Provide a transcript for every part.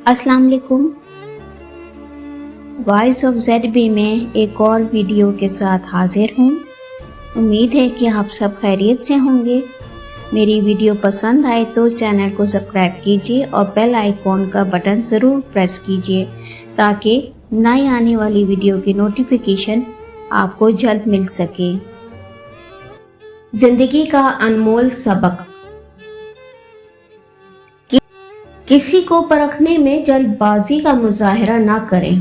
अस्सलाम वालेकुम। Voice of ZB में एक और वीडियो के साथ हाजिर हूँ। उम्मीद है कि आप सब खैरियत से होंगे। मेरी वीडियो पसंद आए तो चैनल को सब्सक्राइब कीजिए और बेल आइकॉन का बटन ज़रूर प्रेस कीजिए ताकि नई आने वाली वीडियो की नोटिफिकेशन आपको जल्द मिल सके। जिंदगी का अनमोल सबक। किसी को परखने में जल्दबाजी का मुजाहिरा ना करें।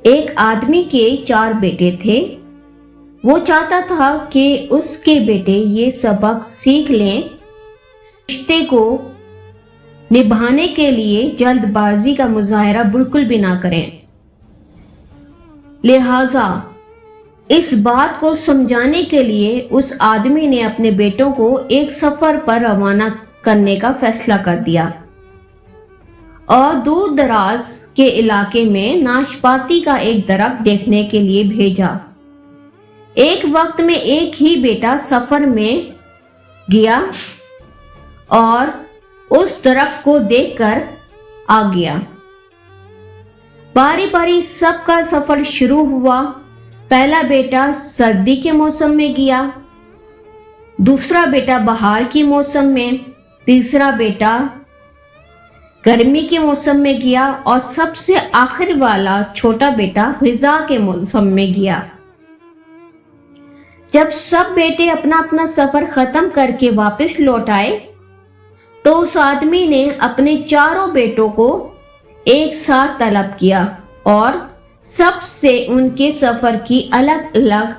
एक आदमी के 4 बेटे थे। वो चाहता था कि उसके बेटे ये सबक सीख लें, रिश्ते को निभाने के लिए जल्दबाजी का मुजाहिरा बिल्कुल भी ना करें। लिहाजा इस बात को समझाने के लिए उस आदमी ने अपने बेटों को एक सफर पर रवाना करने का फैसला कर दिया और दूर दराज के इलाके में नाशपाती का एक दरख्त देखने के लिए भेजा। एक वक्त में एक ही बेटा सफर में गया और उस दरख्त को देखकर आ गया। बारी बारी सबका सफर शुरू हुआ। पहला बेटा सर्दी के मौसम में गया, दूसरा बेटा बहार के मौसम में, तीसरा बेटा गर्मी के मौसम में गया और सबसे आखिर वाला छोटा बेटा खिज़ा के मौसम में गया। जब सब बेटे अपना अपना सफर खत्म करके वापस लौट आए तो उस आदमी ने अपने चारों बेटों को एक साथ तलब किया और सबसे उनके सफर की अलग अलग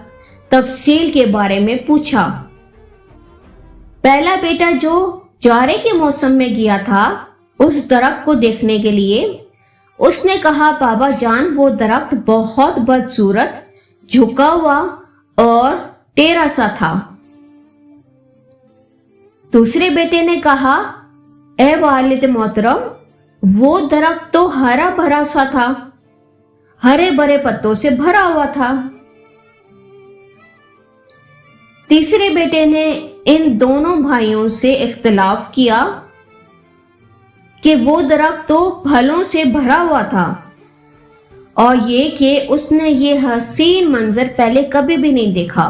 तफसील के बारे में पूछा। पहला बेटा जो जाड़े के मौसम में गया था उस दरख्त को देखने के लिए, उसने कहा, बाबा जान वो दरख्त बहुत बदसूरत, झुका हुआ और टेढ़ा सा था। दूसरे बेटे ने कहा, ए वालिद मोहतरम, वो दरख्त तो हरा भरा सा था, हरे भरे पत्तों से भरा हुआ था। तीसरे बेटे ने इन दोनों भाइयों से इख्तिलाफ किया कि वो दरख्त तो फलों से भरा हुआ था और ये कि उसने ये हसीन मंजर पहले कभी भी नहीं देखा।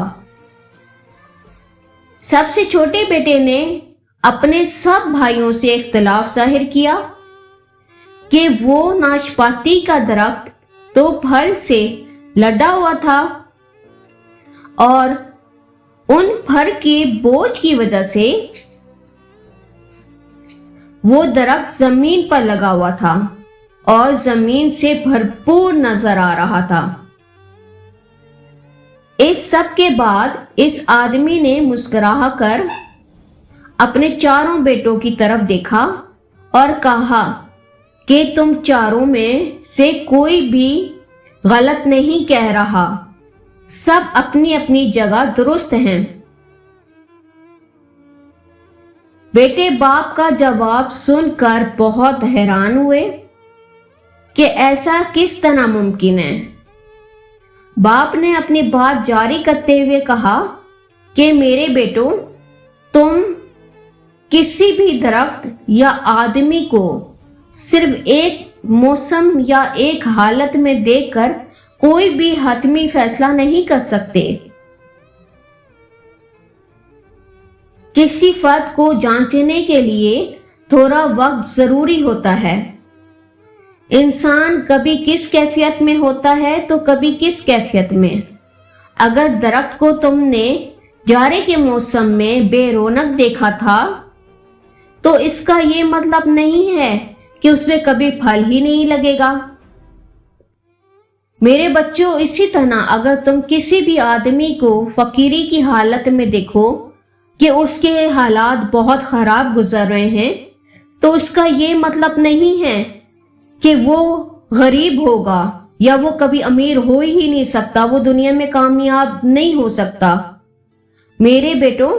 सबसे छोटे बेटे ने अपने सब भाइयों से इख्तिलाफ जाहिर किया कि वो नाशपाती का दरख्त तो फल से लदा हुआ था और उन फल के बोझ की वजह से वो दरख्त जमीन पर लगा हुआ था और जमीन से भरपूर नजर आ रहा था। इस सब के बाद इस आदमी ने मुस्कुरा कर अपने चारों बेटों की तरफ देखा और कहा कि तुम चारों में से कोई भी गलत नहीं कह रहा, सब अपनी अपनी जगह दुरुस्त हैं। बेटे बाप का जवाब सुनकर बहुत हैरान हुए कि ऐसा किस तरह मुमकिन है। बाप ने अपनी बात जारी करते हुए कहा कि मेरे बेटों, तुम किसी भी दरख्त या आदमी को सिर्फ एक मौसम या एक हालत में देखकर कोई भी हतमी फैसला नहीं कर सकते। किसी फर्द को जांचने के लिए थोड़ा वक्त जरूरी होता है। इंसान कभी किस कैफियत में होता है तो कभी किस कैफियत में। अगर दरख्त को तुमने जाड़े के मौसम में बेरौनक देखा था तो इसका ये मतलब नहीं है कि उसमें कभी फल ही नहीं लगेगा। मेरे बच्चों, इसी तरह अगर तुम किसी भी आदमी को फकीरी की हालत में देखो कि उसके हालात बहुत खराब गुजर रहे हैं तो उसका ये मतलब नहीं है कि वो गरीब होगा या वो कभी अमीर हो ही नहीं सकता, वो दुनिया में कामयाब नहीं हो सकता। मेरे बेटों,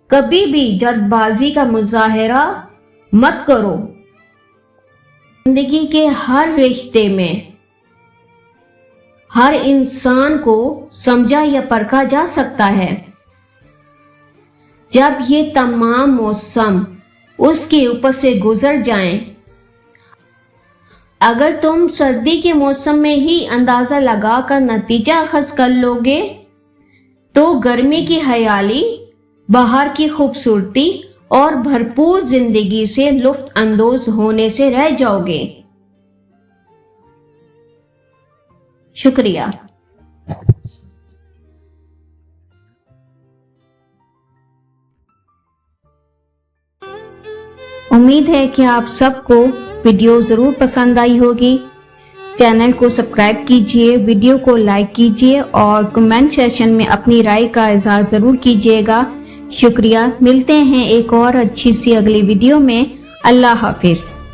कभी भी जल्दबाजी का मुजाहिरा मत करो। जिंदगी के हर रिश्ते में हर इंसान को समझा या परखा जा सकता है। जब ये तमाम मौसम اس کے اوپر سے گزر جائیں۔ اگر تم سردی کے موسم میں ہی اندازہ لگا کر نتیجہ اخذ کر لو گے تو گرمی کی حیالی، باہر کی خوبصورتی اور بھرپور زندگی سے لطف اندوز ہونے سے رہ جاؤ گے۔ شکریہ۔ امید ہے کہ آپ سب کو ویڈیو ضرور پسند آئی ہوگی۔ چینل کو سبسکرائب کیجئے، ویڈیو کو لائک کیجئے اور کمنٹ سیکشن میں اپنی رائے کا اظہار ضرور کیجئے گا۔ شکریہ۔ ملتے ہیں ایک اور اچھی سی اگلی ویڈیو میں۔ اللہ حافظ۔